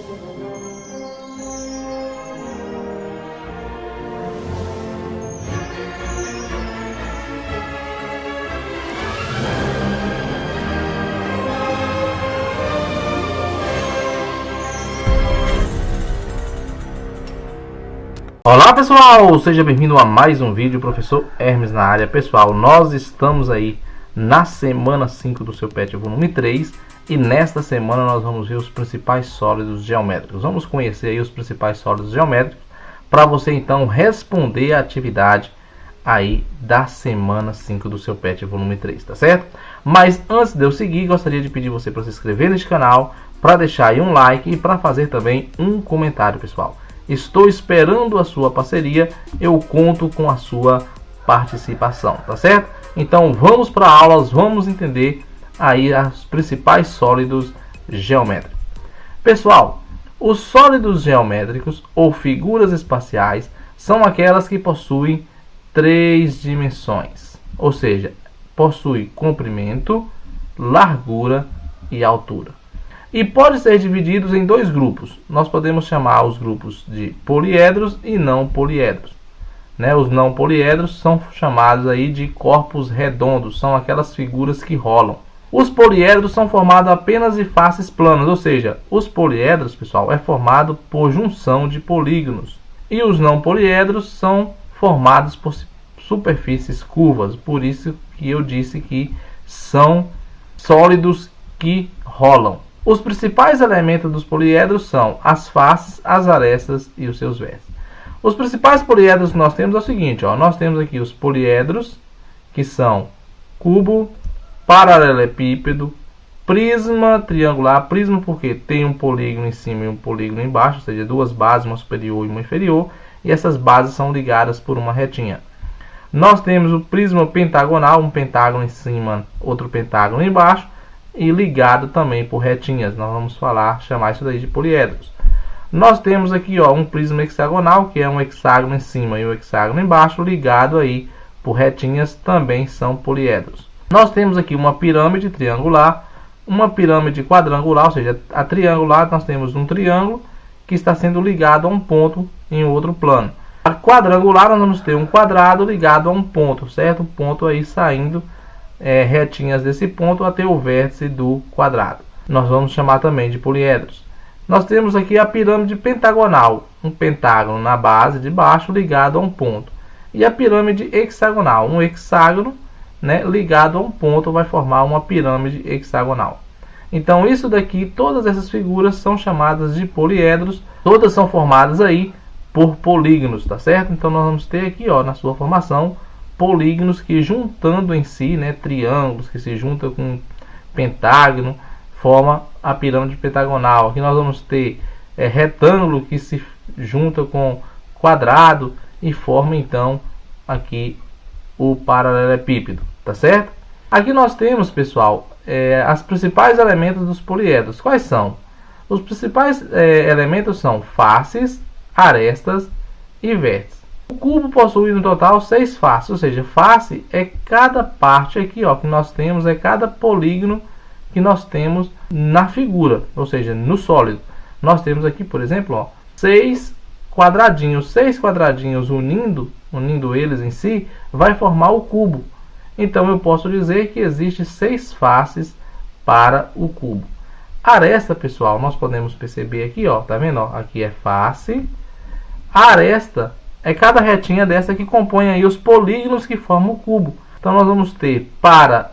Olá pessoal, seja bem-vindo a mais um vídeo, professor Hermes na área. Pessoal, nós estamos aí na semana 5 do seu PET volume 3 e nesta semana nós vamos ver os principais sólidos geométricos. Vamos conhecer aí os principais sólidos geométricos para você então responder a atividade aí da semana 5 do seu PET volume 3, tá certo? Mas antes de eu seguir, gostaria de pedir você para se inscrever neste canal, para deixar aí um like e para fazer também um comentário, pessoal. Estou esperando a sua parceria, eu conto com a sua participação, tá certo? Então vamos para aulas, vamos entender aí os principais sólidos geométricos. Pessoal, os sólidos geométricos ou figuras espaciais são aquelas que possuem 3 dimensões, ou seja, possui comprimento, largura e altura. E pode ser divididos em 2 grupos. Nós podemos chamar os grupos de poliedros e não poliedros. Os não poliedros são chamados aí de corpos redondos, são aquelas figuras que rolam. Os poliedros são formados apenas de faces planas, ou seja, os poliedros, pessoal, é formado por junção de polígonos. E os não poliedros são formados por superfícies curvas, por isso que eu disse que são sólidos que rolam. Os principais elementos dos poliedros são as faces, as arestas e os seus vértices. Os principais poliedros que nós temos é o seguinte, nós temos aqui os poliedros, que são cubo, paralelepípedo, prisma triangular. Prisma porque tem um polígono em cima e um polígono embaixo, ou seja, 2 bases, uma superior e uma inferior, e essas bases são ligadas por uma retinha. Nós temos o prisma pentagonal, um pentágono em cima, outro pentágono embaixo, e ligado também por retinhas. Nós vamos chamar isso daí de poliedros. Nós temos aqui um prisma hexagonal, que é um hexágono em cima e um hexágono embaixo, ligado aí por retinhas, também são poliedros. Nós temos aqui uma pirâmide triangular, uma pirâmide quadrangular, ou seja, a triangular nós temos um triângulo que está sendo ligado a um ponto em outro plano. A quadrangular nós vamos ter um quadrado ligado a um ponto, certo? Um ponto aí saindo retinhas desse ponto até o vértice do quadrado. Nós vamos chamar também de poliedros. Nós temos aqui a pirâmide pentagonal, um pentágono na base de baixo ligado a um ponto. E a pirâmide hexagonal, um hexágono ligado a um ponto vai formar uma pirâmide hexagonal. Então isso daqui, todas essas figuras são chamadas de poliedros, todas são formadas aí por polígonos, tá certo? Então nós vamos ter aqui na sua formação polígonos que juntando em si, triângulos que se juntam com pentágono, forma a pirâmide pentagonal. Aqui nós vamos ter retângulo que se junta com quadrado e forma então aqui o paralelepípedo, tá certo? Aqui nós temos, pessoal, os principais elementos dos poliedros. Quais são? Os principais elementos são faces, arestas e vértices. O cubo possui no total 6 faces, ou seja, face é cada parte aqui que nós temos, é cada polígono que nós temos na figura, ou seja, no sólido. Nós temos aqui, por exemplo, 6 quadradinhos, 6 quadradinhos unindo eles em si, vai formar o cubo. Então eu posso dizer que existe 6 faces para o cubo. Aresta, pessoal, nós podemos perceber aqui, tá vendo? Aqui é face. A aresta é cada retinha dessa que compõe aí os polígonos que formam o cubo. Então nós vamos ter para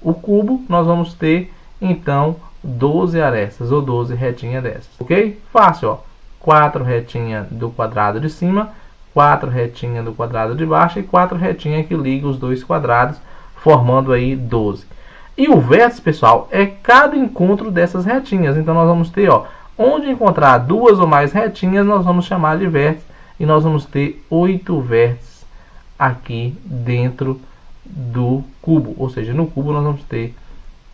o cubo, nós vamos ter então 12 arestas ou 12 retinhas dessas, ok? Fácil, 4 retinhas do quadrado de cima, 4 retinhas do quadrado de baixo e 4 retinhas que ligam os 2 quadrados, formando aí 12. E o vértice, pessoal, é cada encontro dessas retinhas. Então nós vamos ter, onde encontrar 2 ou mais retinhas, nós vamos chamar de vértice. E nós vamos ter 8 vértices aqui dentro do cubo. Ou seja, no cubo nós vamos ter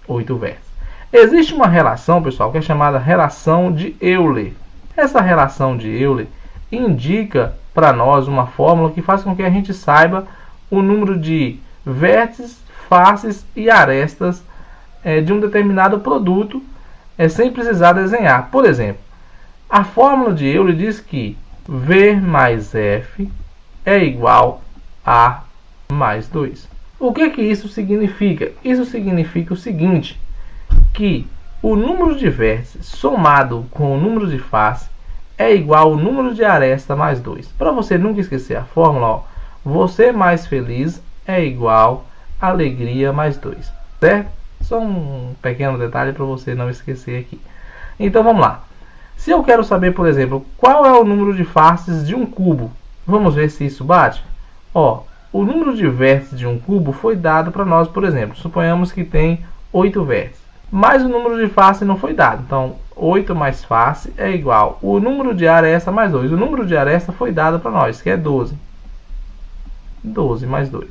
8 vértices. Existe uma relação, pessoal, que é chamada relação de Euler. Essa relação de Euler indica para nós uma fórmula que faz com que a gente saiba o número de vértices, faces e arestas de um determinado produto sem precisar desenhar. Por exemplo, A fórmula de Euler diz que V mais F é igual a mais 2. O que isso significa? Isso significa o seguinte, que o número de vértices somado com o número de face é igual ao número de aresta mais 2. Para você nunca esquecer a fórmula, ó, você mais feliz é igual a alegria mais 2. Certo? Só um pequeno detalhe para você não esquecer aqui. Então vamos lá. Se eu quero saber, por exemplo, qual é o número de faces de um cubo, vamos ver se isso bate? Ó, o número de vértices de um cubo foi dado para nós, por exemplo. Suponhamos que tem 8 vértices. Mas o número de face não foi dado. Então, 8 mais face é igual o número de aresta mais 2. O número de aresta foi dado para nós, que é 12. 12 mais 2.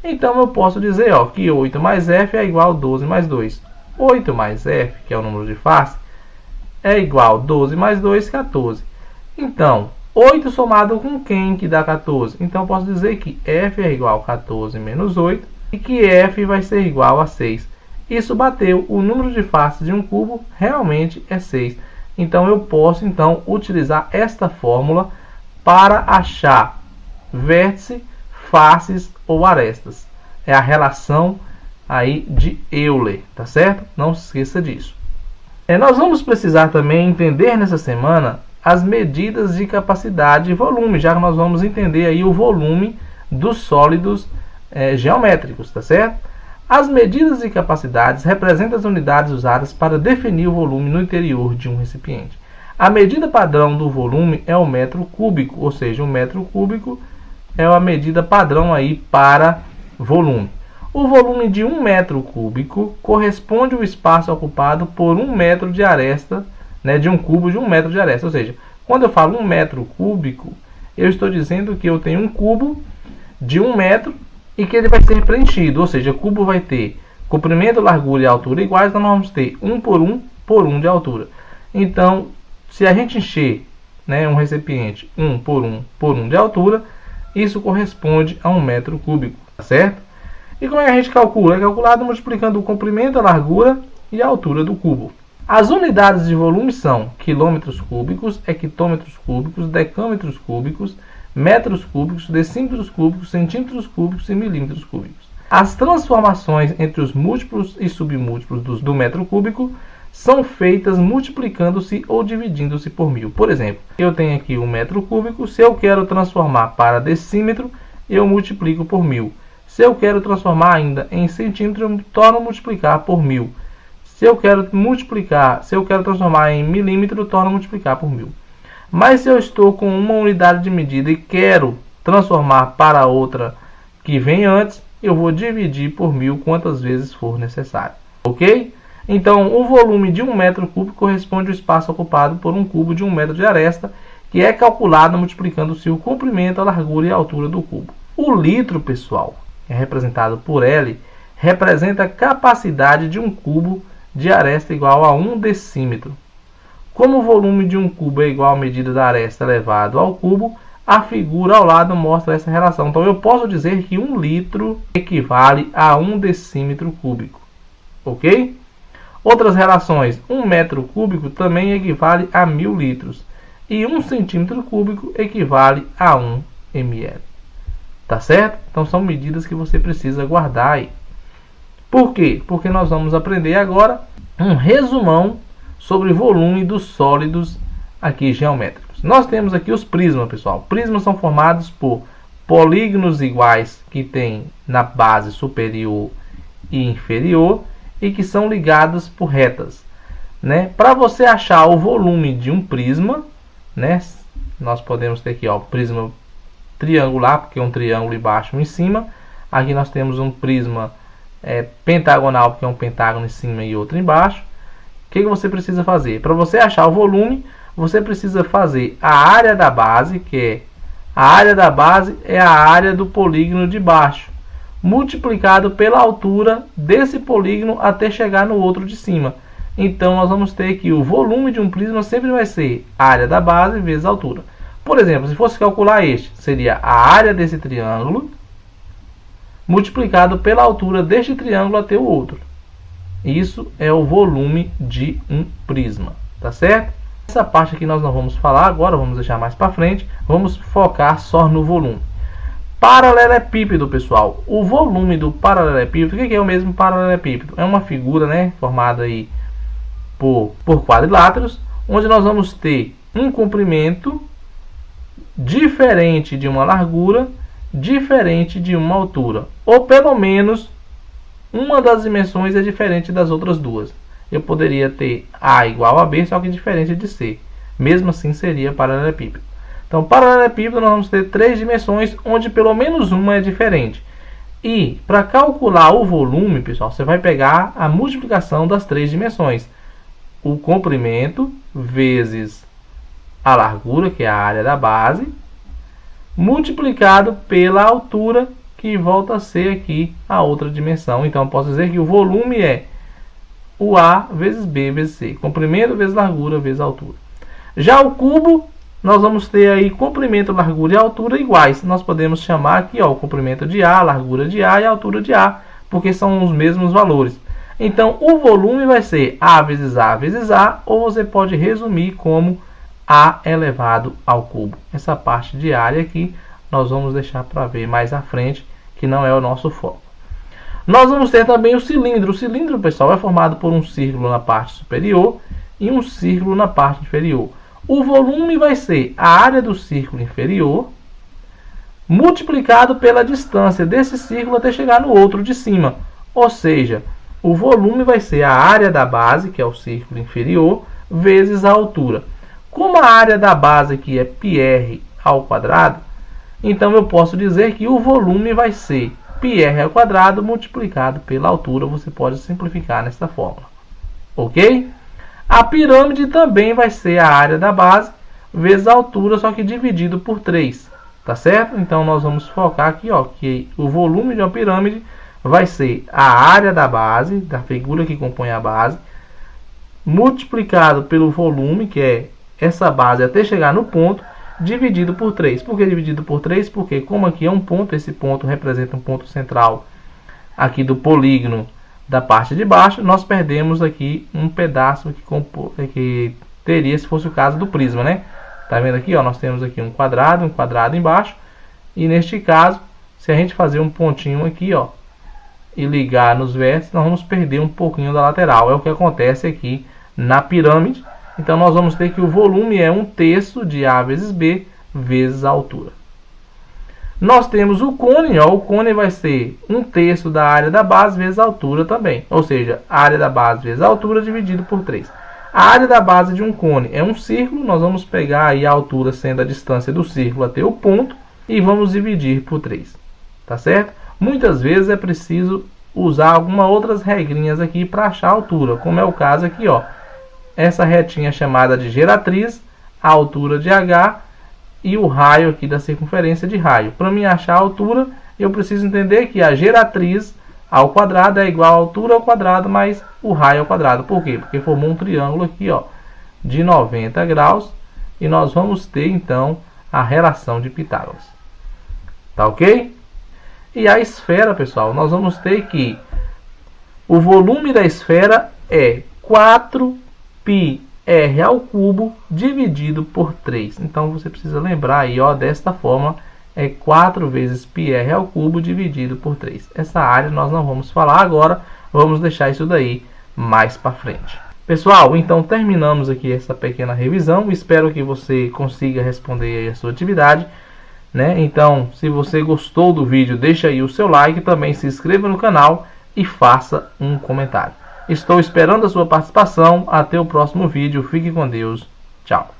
Então, eu posso dizer ó, que 8 mais F é igual a 12 mais 2. 8 mais F, que é o número de face, é igual a 12 mais 2, 14. Então, 8 somado com quem que dá 14? Então, eu posso dizer que F é igual a 14 menos 8 e que F vai ser igual a 6. Isso bateu, o número de faces de um cubo realmente é 6. Então, eu posso utilizar esta fórmula para achar vértice, faces ou arestas. É a relação aí de Euler, tá certo? Não se esqueça disso. Nós vamos precisar também entender nessa semana as medidas de capacidade e volume, já que nós vamos entender aí o volume dos sólidos geométricos, tá certo? As medidas de capacidades representam as unidades usadas para definir o volume no interior de um recipiente. A medida padrão do volume é o metro cúbico, ou seja, o metro cúbico é a medida padrão aí para volume. O volume de 1 metro cúbico corresponde ao espaço ocupado por 1 metro de aresta, de um cubo de 1 metro de aresta. Ou seja, quando eu falo 1 metro cúbico, eu estou dizendo que eu tenho um cubo de 1 metro e que ele vai ser preenchido. Ou seja, o cubo vai ter comprimento, largura e altura iguais, então nós vamos ter 1 por 1 de altura. Então, se a gente encher um recipiente 1 por 1 de altura, isso corresponde a 1 metro cúbico, tá certo? E como é que a gente calcula? É calculado multiplicando o comprimento, a largura e a altura do cubo. As unidades de volume são quilômetros cúbicos, hectômetros cúbicos, decâmetros cúbicos, metros cúbicos, decímetros cúbicos, centímetros cúbicos e milímetros cúbicos. As transformações entre os múltiplos e submúltiplos do metro cúbico são feitas multiplicando-se ou dividindo-se por 1000. Por exemplo, eu tenho aqui 1 metro cúbico, se eu quero transformar para decímetro, eu multiplico por 1000. Se eu quero transformar ainda em centímetro, eu torno a multiplicar por 1000. Se eu quero transformar em milímetro, eu torno a multiplicar por 1000. Mas se eu estou com uma unidade de medida e quero transformar para outra que vem antes, eu vou dividir por 1000 quantas vezes for necessário. Ok? Então, o volume de 1 metro cúbico corresponde ao espaço ocupado por um cubo de 1 metro de aresta, que é calculado multiplicando-se o comprimento, a largura e a altura do cubo. O litro, pessoal, é representado por L, representa a capacidade de um cubo de aresta igual a 1 decímetro. Como o volume de um cubo é igual à medida da aresta elevado ao cubo, a figura ao lado mostra essa relação. Então eu posso dizer que 1 litro equivale a 1 decímetro cúbico. Ok? Outras relações, 1 metro cúbico também equivale a 1000 litros. E 1 centímetro cúbico equivale a 1 ml. Tá certo? Então são medidas que você precisa guardar aí. Por quê? Porque nós vamos aprender agora um resumão sobre volume dos sólidos aqui geométricos. Nós temos aqui os prismas, pessoal. Prismas são formados por polígonos iguais que tem na base superior e inferior e que são ligados por retas. Para você achar o volume de um prisma, nós podemos ter aqui prisma triangular, porque é um triângulo embaixo e em cima. Aqui nós temos um prisma pentagonal, porque é um pentágono em cima e outro embaixo. O que você precisa fazer? Para você achar o volume, você precisa fazer a área da base, a área do polígono de baixo, multiplicado pela altura desse polígono até chegar no outro de cima. Então nós vamos ter que o volume de um prisma sempre vai ser a área da base vezes a altura. Por exemplo, se fosse calcular seria a área desse triângulo multiplicado pela altura deste triângulo até o outro. Isso é o volume de um prisma, tá certo? essa parte aqui nós não vamos falar agora, vamos deixar mais para frente. Vamos focar só no volume. Paralelepípedo, pessoal. O volume do paralelepípedo, o que é o mesmo paralelepípedo? É uma figura, né, formada aí por quadriláteros, onde nós vamos ter um comprimento diferente de uma largura, diferente de uma altura, ou pelo menos uma das dimensões é diferente das outras duas. Eu poderia ter A igual a B, só que diferente de C. Mesmo assim seria paralelepípedo. Então, paralelepípedo nós vamos ter 3 dimensões, onde pelo menos uma é diferente. E para calcular o volume, pessoal, você vai pegar a multiplicação das 3 dimensões. O comprimento vezes a largura, que é a área da base, multiplicado pela altura, que volta a ser aqui a outra dimensão. Então, eu posso dizer que o volume é o A vezes B vezes C. Comprimento vezes largura vezes altura. Já o cubo, nós vamos ter aí comprimento, largura e altura iguais. Nós podemos chamar aqui, ó, o comprimento de A, a largura de A e a altura de A, porque são os mesmos valores. Então, o volume vai ser A vezes A vezes A, ou você pode resumir como A elevado ao cubo. Essa parte de área aqui nós vamos deixar para ver mais à frente, que não é o nosso foco. Nós vamos ter também o cilindro. O cilindro, pessoal, é formado por um círculo na parte superior e um círculo na parte inferior. O volume vai ser a área do círculo inferior multiplicado pela distância desse círculo até chegar no outro de cima. Ou seja, o volume vai ser a área da base, que é o círculo inferior, vezes a altura. Como a área da base aqui é πr ao quadrado, então eu posso dizer que o volume vai ser πr ao quadrado multiplicado pela altura. Você pode simplificar nesta fórmula. Ok? A pirâmide também vai ser a área da base vezes a altura, só que dividido por 3. Tá certo? Então nós vamos focar aqui, ó, que o volume de uma pirâmide vai ser a área da base, da figura que compõe a base, multiplicado pelo volume, que é essa base até chegar no ponto, dividido por 3. Por que dividido por 3? Porque como aqui é um ponto, esse ponto representa um ponto central aqui do polígono da parte de baixo, nós perdemos aqui um pedaço que teria se fosse o caso do prisma, né? Tá vendo aqui, ó, nós temos aqui um quadrado embaixo, e neste caso, se a gente fazer um pontinho aqui, ó, e ligar nos vértices, nós vamos perder um pouquinho da lateral. É o que acontece aqui na pirâmide. Então nós vamos ter que o volume é 1/3 de A vezes B vezes a altura. Nós temos o cone, ó, o cone vai ser 1/3 da área da base vezes a altura também. Ou seja, a área da base vezes a altura dividido por 3. A área da base de um cone é um círculo, nós vamos pegar aí a altura sendo a distância do círculo até o ponto e vamos dividir por 3. Tá certo? Muitas vezes é preciso usar algumas outras regrinhas aqui para achar a altura, como é o caso aqui, ó. Essa retinha chamada de geratriz, a altura de H e o raio aqui da circunferência de raio. Para mim achar a altura, eu preciso entender que a geratriz ao quadrado é igual à altura ao quadrado mais o raio ao quadrado. Por quê? Porque formou um triângulo aqui, ó, de 90 graus, e nós vamos ter então a relação de Pitágoras. Tá ok? E a esfera, pessoal, nós vamos ter que o volume da esfera é 4πr ao cubo dividido por 3. Então você precisa lembrar aí, ó, desta forma, é 4 vezes πr ao cubo dividido por 3. Essa área nós não vamos falar agora, vamos deixar isso daí mais para frente. Pessoal, então terminamos aqui essa pequena revisão. Espero que você consiga responder aí a sua atividade, né? Então, se você gostou do vídeo, deixa aí o seu like, também se inscreva no canal e faça um comentário. Estou esperando a sua participação. Até o próximo vídeo. Fique com Deus. Tchau.